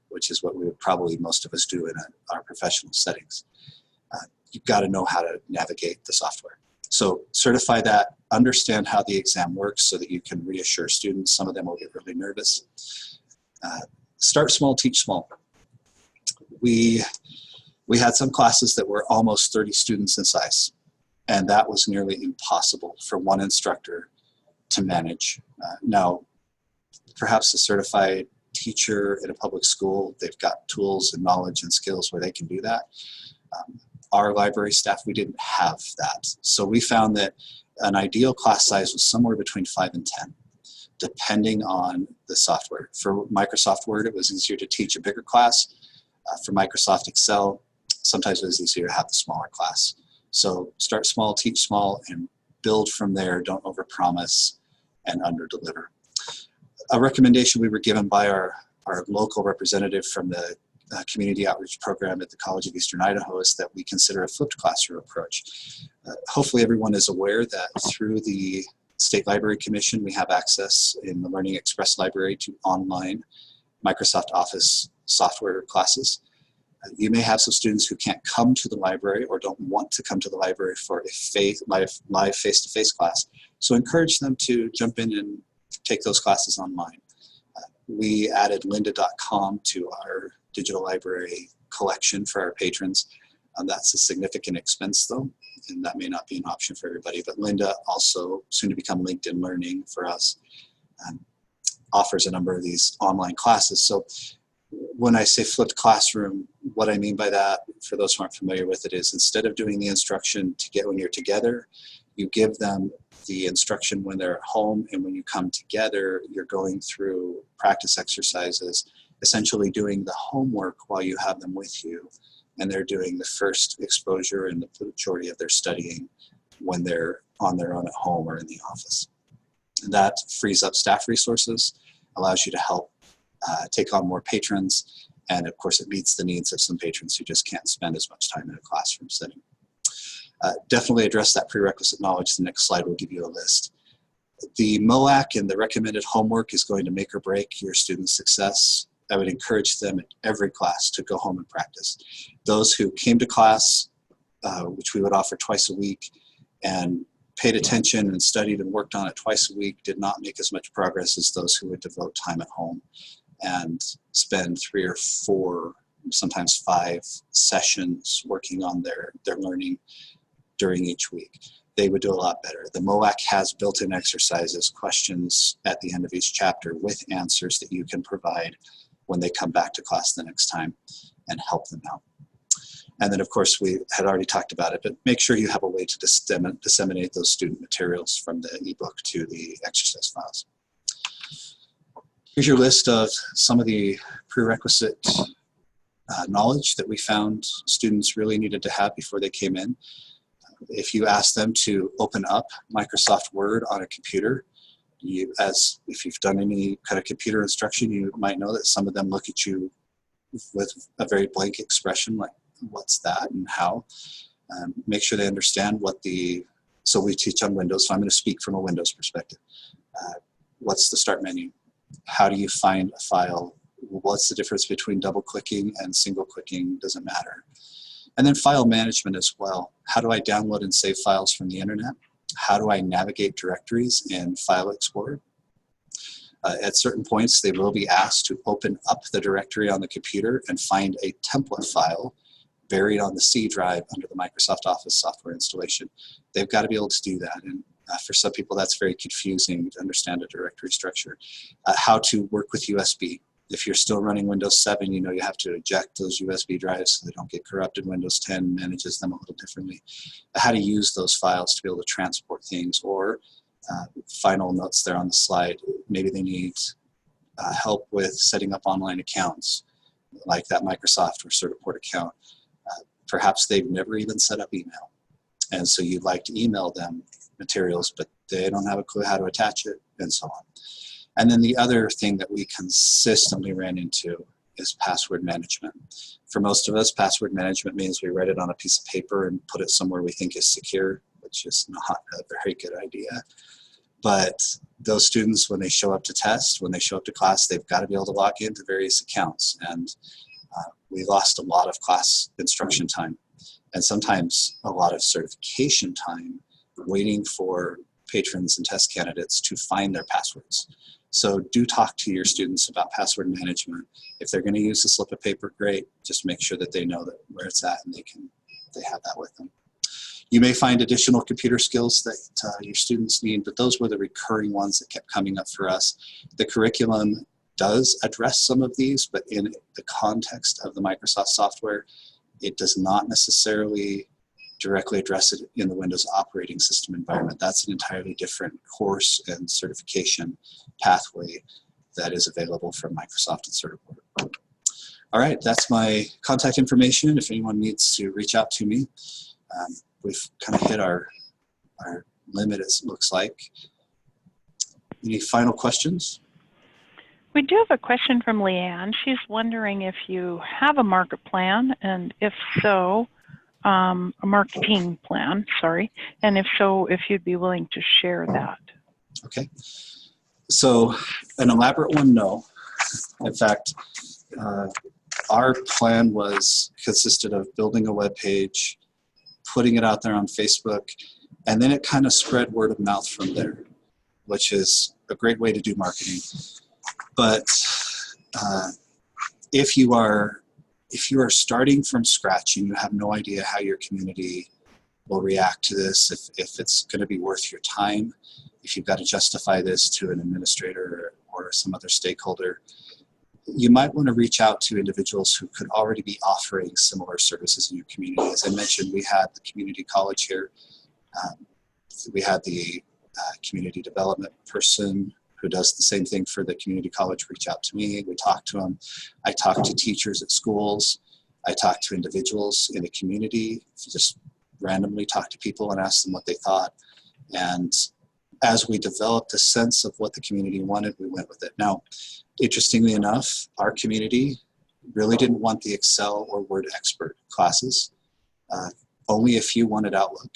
which is what we would probably most of us do in our professional settings. You've got to know how to navigate the software. So certify that, understand how the exam works so that you can reassure students. Some of them will get really nervous. Start small, teach small. We had some classes that were almost 30 students in size, and that was nearly impossible for one instructor to manage. Now, perhaps a certified teacher in a public school, they've got tools and knowledge and skills where they can do that. Our library staff, we didn't have that. So we found that an ideal class size was somewhere between 5 and 10, depending on the software. For Microsoft Word, it was easier to teach a bigger class. For Microsoft Excel, sometimes it was easier to have the smaller class. So start small, teach small, and build from there. Don't overpromise and underdeliver. A recommendation we were given by our local representative from the community outreach program at the College of Eastern Idaho is that we consider a flipped classroom approach. Hopefully everyone is aware that through the State Library Commission, we have access in the Learning Express Library to online Microsoft Office software classes. You may have some students who can't come to the library or don't want to come to the library for a live face-to-face class. So encourage them to jump in and take those classes online. We added lynda.com to our digital library collection for our patrons. That's a significant expense though, and that may not be an option for everybody, but Lynda, also soon to become LinkedIn Learning for us, offers a number of these online classes. So when I say flipped classroom, what I mean by that, for those who aren't familiar with it, is instead of doing the instruction when you're together, you give them the instruction when they're at home, and when you come together, you're going through practice exercises essentially doing the homework while you have them with you, and they're doing the first exposure and the majority of their studying when they're on their own at home or in the office. And that frees up staff resources, allows you to help take on more patrons, and of course it meets the needs of some patrons who just can't spend as much time in a classroom setting. Definitely address that prerequisite knowledge. The next slide will give you a list. The MOAC and the recommended homework is going to make or break your students' success. I would encourage them in every class to go home and practice. Those who came to class, which we would offer twice a week, and paid attention and studied and worked on it twice a week, did not make as much progress as those who would devote time at home and spend 3 or 4, sometimes 5 sessions working on their learning during each week. They would do a lot better. The MOAC has built-in exercises, questions at the end of each chapter with answers that you can provide when they come back to class the next time and help them out. And then of course we had already talked about it, but make sure you have a way to disseminate those student materials from the ebook to the exercise files. Here's your list of some of the prerequisite knowledge that we found students really needed to have before they came in. If you ask them to open up Microsoft Word on a computer, if you've done any kind of computer instruction, you might know that some of them look at you with a very blank expression, like, what's that and how? Make sure they understand so we teach on Windows, so I'm going to speak from a Windows perspective. What's the start menu? How do you find a file? What's the difference between double clicking and single clicking? Doesn't matter. And then file management as well. How do I download and save files from the internet? How do I navigate directories in File Explorer? At certain points, they will be asked to open up the directory on the computer and find a template file buried on the C drive under the Microsoft Office software installation. They've got to be able to do that. And for some people, that's very confusing to understand a directory structure. How to work with USB. If you're still running Windows 7, you know you have to eject those USB drives so they don't get corrupted. Windows 10 manages them a little differently. How to use those files to be able to transport things, or final notes there on the slide. Maybe they need help with setting up online accounts, like that Microsoft or Certiport account. Perhaps they've never even set up email, and so you'd like to email them materials, but they don't have a clue how to attach it, and so on. And then the other thing that we consistently ran into is password management. For most of us, password management means we write it on a piece of paper and put it somewhere we think is secure, which is not a very good idea. But those students, when they show up to test, when they show up to class, they've got to be able to log into various accounts. And we lost a lot of class instruction time, and sometimes a lot of certification time waiting for patrons and test candidates to find their passwords. So do talk to your students about password management. If they're going to use a slip of paper, great. Just make sure that they know that where it's at and they have that with them. You may find additional computer skills that your students need, but those were the recurring ones that kept coming up for us. The curriculum does address some of these, but in the context of the Microsoft software, it does not necessarily directly address it in the Windows operating system environment. That's an entirely different course and certification pathway that is available from Microsoft and Certiport. All right, that's my contact information if anyone needs to reach out to me. We've kind of hit our limit, it looks like. Any final questions? We do have a question from Leanne. She's wondering if you have a market plan, and if so, a marketing plan, sorry, and if so, if you'd be willing to share that. Okay, so an elaborate one, no. In fact, our plan consisted of building a web page, putting it out there on Facebook, and then it kind of spread word of mouth from there, which is a great way to do marketing. But if you are starting from scratch and you have no idea how your community will react to this, if it's going to be worth your time, if you've got to justify this to an administrator or some other stakeholder, you might want to reach out to individuals who could already be offering similar services in your community. As I mentioned, we had the community college here. We had the community development person who does the same thing for the community college reach out to me. We talk to them. I talk to teachers at schools. I talk to individuals in the community, just randomly talk to people and ask them what they thought. And as we developed a sense of what the community wanted, we went with it. Now, interestingly enough, our community really didn't want the Excel or Word expert classes. Only a few wanted Outlook,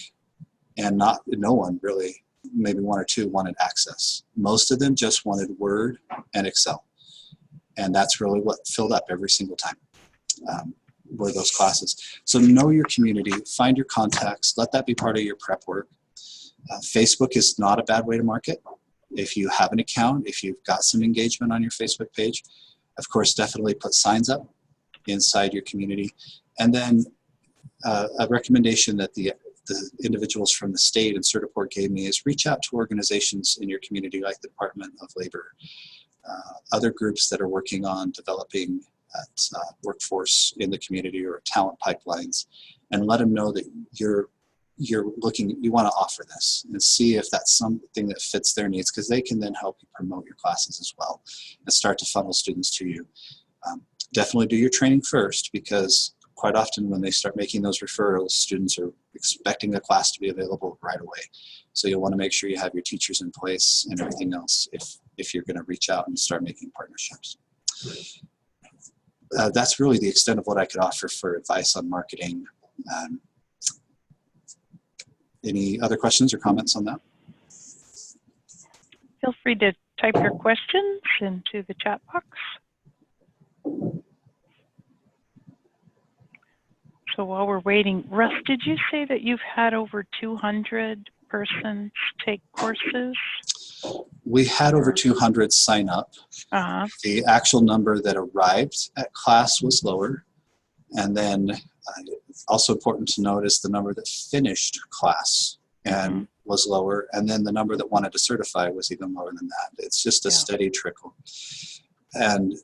and no one really, maybe one or two wanted Access. Most of them just wanted Word and Excel. And that's really what filled up every single time. Were those classes. So know your community, find your contacts, let that be part of your prep work. Facebook is not a bad way to market. If you have an account, if you've got some engagement on your Facebook page, of course, definitely put signs up inside your community. And then a recommendation that the individuals from the state and Certiport gave me is reach out to organizations in your community like the Department of Labor, other groups that are working on developing workforce in the community or talent pipelines, and let them know that you want to offer this and see if that's something that fits their needs, because they can then help you promote your classes as well and start to funnel students to you. Definitely do your training first, because quite often when they start making those referrals, students are expecting a class to be available right away. So you'll want to make sure you have your teachers in place and everything else if you're going to reach out and start making partnerships. That's really the extent of what I could offer for advice on marketing. Any other questions or comments on that? Feel free to type your questions into the chat box. So while we're waiting, Russ, did you say that you've had over 200 persons take courses? We had over 200 sign up. The actual number that arrived at class was lower. And then also important to note is the number that finished class and was lower. And then the number that wanted to certify was even lower than that. It's just a steady trickle. And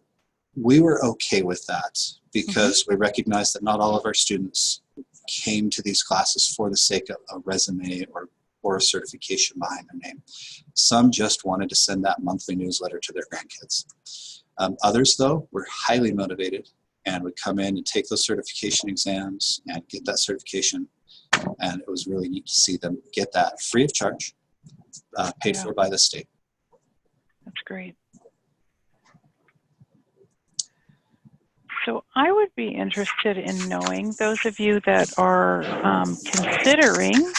we were okay with that because we recognized that not all of our students came to these classes for the sake of a resume or a certification behind their name. Some just wanted to send that monthly newsletter to their grandkids. Others, though, were highly motivated and would come in and take those certification exams and get that certification. And it was really neat to see them get that free of charge, paid for by the state. That's great. So I would be interested in knowing, those of you that are considering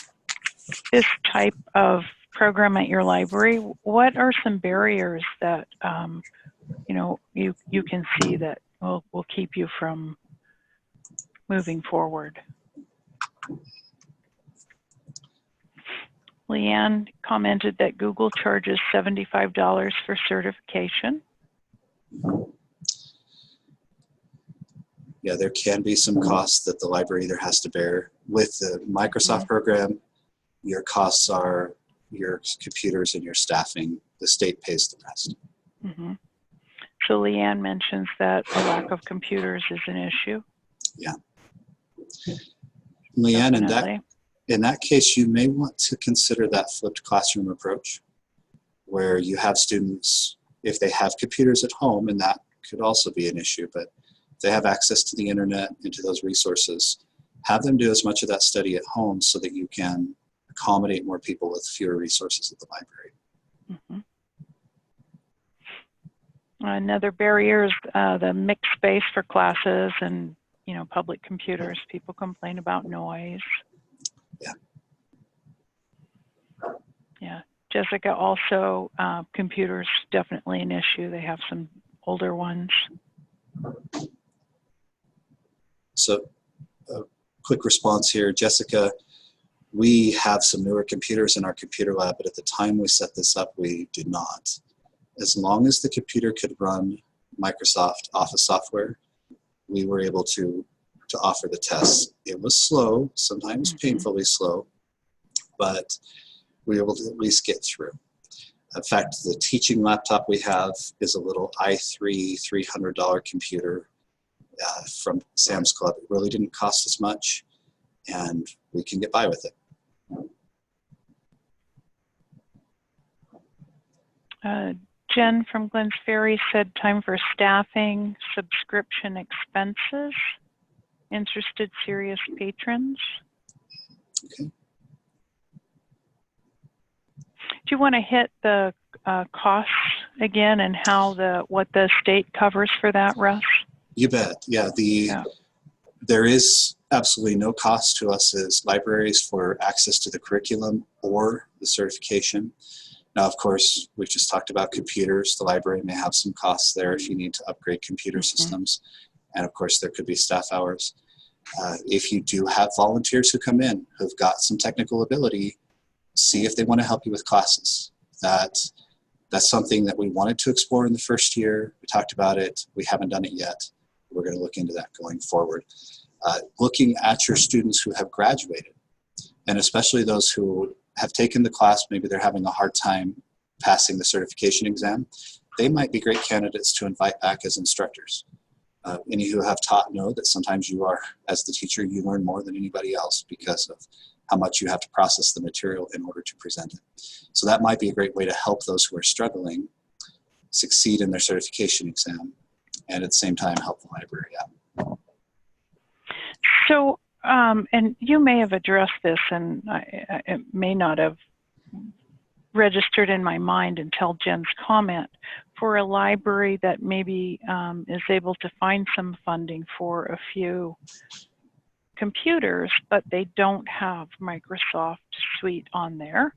this type of program at your library, what are some barriers that you can see that will keep you from moving forward? Leanne commented that Google charges $75 for certification. Yeah, there can be some costs that the library either has to bear. With the Microsoft program, your costs are your computers and your staffing. The state pays the rest. So Leanne mentions that a lack of computers is an issue. Yeah. Leanne, in that case, you may want to consider that flipped classroom approach, where you have students, if they have computers at home, and that could also be an issue, but if they have access to the internet and to those resources, have them do as much of that study at home so that you can accommodate more people with fewer resources at the library. Another barrier is the mixed space for classes and public computers. People complain about noise. Yeah. Jessica, also computers definitely an issue. They have some older ones. So quick response here, Jessica. We have some newer computers in our computer lab, but at the time we set this up, we did not. As long as the computer could run Microsoft Office software, we were able to offer the tests. It was slow, sometimes painfully slow, but we were able to at least get through. In fact, the teaching laptop we have is a little i3 $300 computer from Sam's Club. It really didn't cost as much, and we can get by with it. Jen from Glens Ferry said time for staffing, subscription expenses, interested serious patrons. Okay. Do you want to hit the costs again and how what the state covers for that, Russ? You bet. Yeah, there is absolutely no cost to us as libraries for access to the curriculum or the certification. Now, of course, we've just talked about computers. The library may have some costs there if you need to upgrade computer systems. And of course, there could be staff hours. If you do have volunteers who come in who've got some technical ability, see if they want to help you with classes. That's something that we wanted to explore in the first year. We talked about it. We haven't done it yet. We're going to look into that going forward. Looking at your students who have graduated, and especially those who have taken the class, maybe they're having a hard time passing the certification exam, they might be great candidates to invite back as instructors. Any who have taught know that sometimes you are, as the teacher, you learn more than anybody else because of how much you have to process the material in order to present it. So that might be a great way to help those who are struggling succeed in their certification exam and at the same time help the library out. So, and you may have addressed this and it may not have registered in my mind until Jen's comment. For a library that maybe is able to find some funding for a few computers, but they don't have Microsoft Suite on there,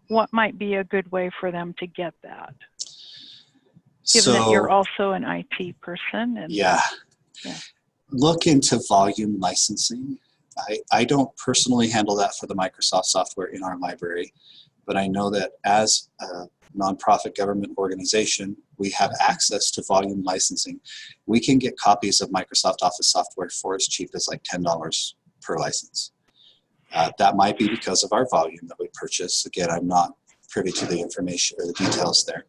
what might be a good way for them to get that? Given that you're also an IT person. And, yeah. Look into volume licensing. I don't personally handle that for the Microsoft software in our library, but I know that as a nonprofit government organization, we have access to volume licensing. We can get copies of Microsoft Office software for as cheap as like $10 per license. That might be because of our volume that we purchase. Again, I'm not privy to the information or the details there.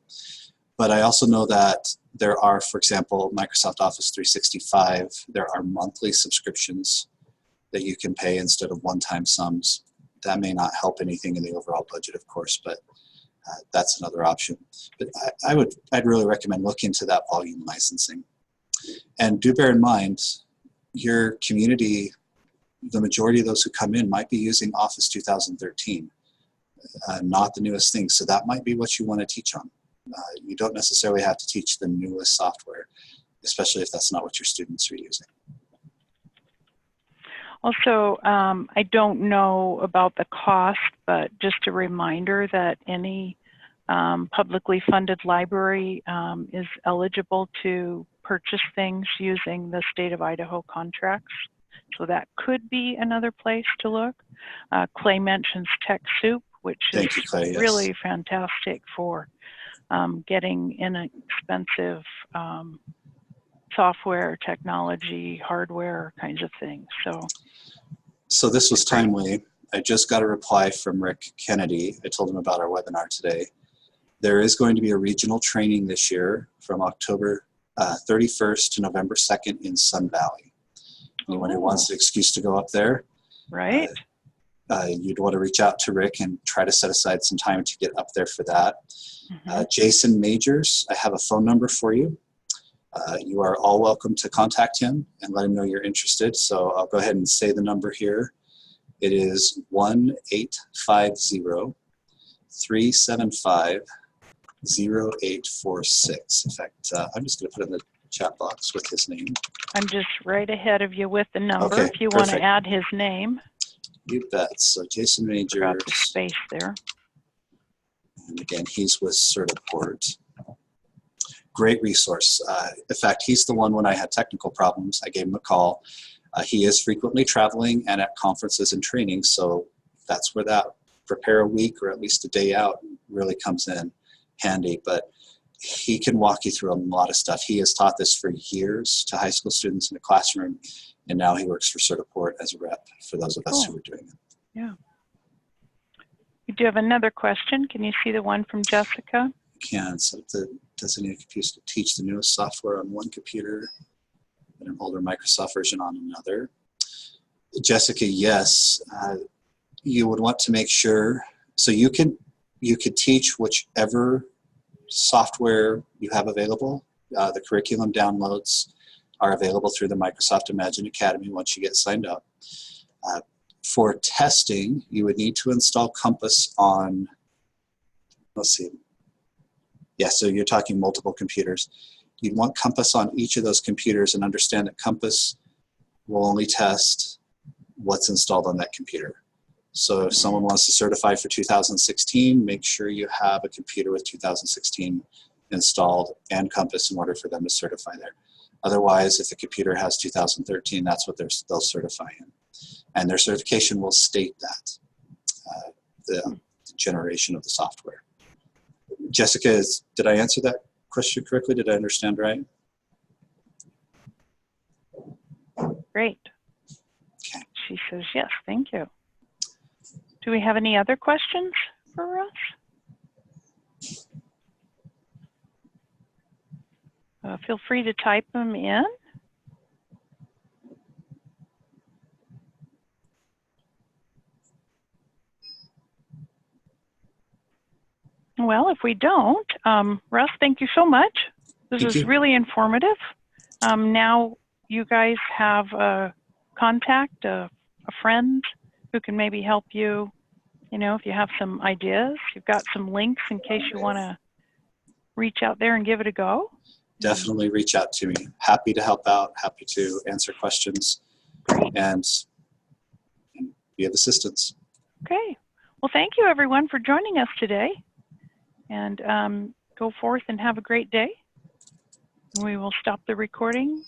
But I also know that there are, for example, Microsoft Office 365, there are monthly subscriptions that you can pay instead of one-time sums. That may not help anything in the overall budget, of course, but that's another option. But I'd really recommend looking into that volume licensing. And do bear in mind, your community, the majority of those who come in might be using Office 2013, not the newest thing. So that might be what you want to teach on. You don't necessarily have to teach the newest software, especially if that's not what your students are using. Also, I don't know about the cost, but just a reminder that any publicly funded library is eligible to purchase things using the state of Idaho contracts. So that could be another place to look. Clay mentions TechSoup, which is Clay, really fantastic for getting inexpensive software, technology, hardware kinds of things. So this was timely. I just got a reply from Rick Kennedy. I told him about our webinar today. There is going to be a regional training this year from October 31st to November 2nd in Sun Valley. Anyone who wants an excuse to go up there, right? You'd want to reach out to Rick and try to set aside some time to get up there for that. Jason Majors, I have a phone number for you. You are all welcome to contact him and let him know you're interested. So I'll go ahead and say the number here. It is 1-850-375-0846. In fact, I'm just going to put it in the chat box with his name. I'm just right ahead of you with the number. Okay, if you want to add his name. You bet. So Jason Majors. Forgot the space there. And again, he's with Certiport. Great resource. In fact, he's the one when I had technical problems, I gave him a call. He is frequently traveling and at conferences and trainings, so that's where that prepare a week or at least a day out really comes in handy. But he can walk you through a lot of stuff. He has taught this for years to high school students in the classroom, and now he works for Certiport as a rep for those of us who are doing it. Yeah. We do have another question. Can you see the one from Jessica? Can. So does it need a computer to teach the newest software on one computer and an older Microsoft version on another? Jessica, yes. You would want to make sure, so you could teach whichever software you have available. The curriculum downloads are available through the Microsoft Imagine Academy once you get signed up. For testing, you would need to install Compass on, let's see, yeah, so you're talking multiple computers. You'd want Compass on each of those computers and understand that Compass will only test what's installed on that computer. So if someone wants to certify for 2016, make sure you have a computer with 2016 installed and Compass in order for them to certify there. Otherwise, if the computer has 2013, that's what they'll certify in. And their certification will state that, the generation of the software. Jessica, did I answer that question correctly? Did I understand right? Great. Okay. She says yes, thank you. Do we have any other questions for us? Feel free to type them in. Well, if we don't, Russ, thank you so much. This is really informative. Now you guys have a contact, a friend who can maybe help you, if you have some ideas. You've got some links in case you want to reach out there and give it a go. Definitely reach out to me. Happy to help out, happy to answer questions. Great. And be of assistance. Okay. Well, thank you everyone for joining us today. And go forth and have a great day. We will stop the recording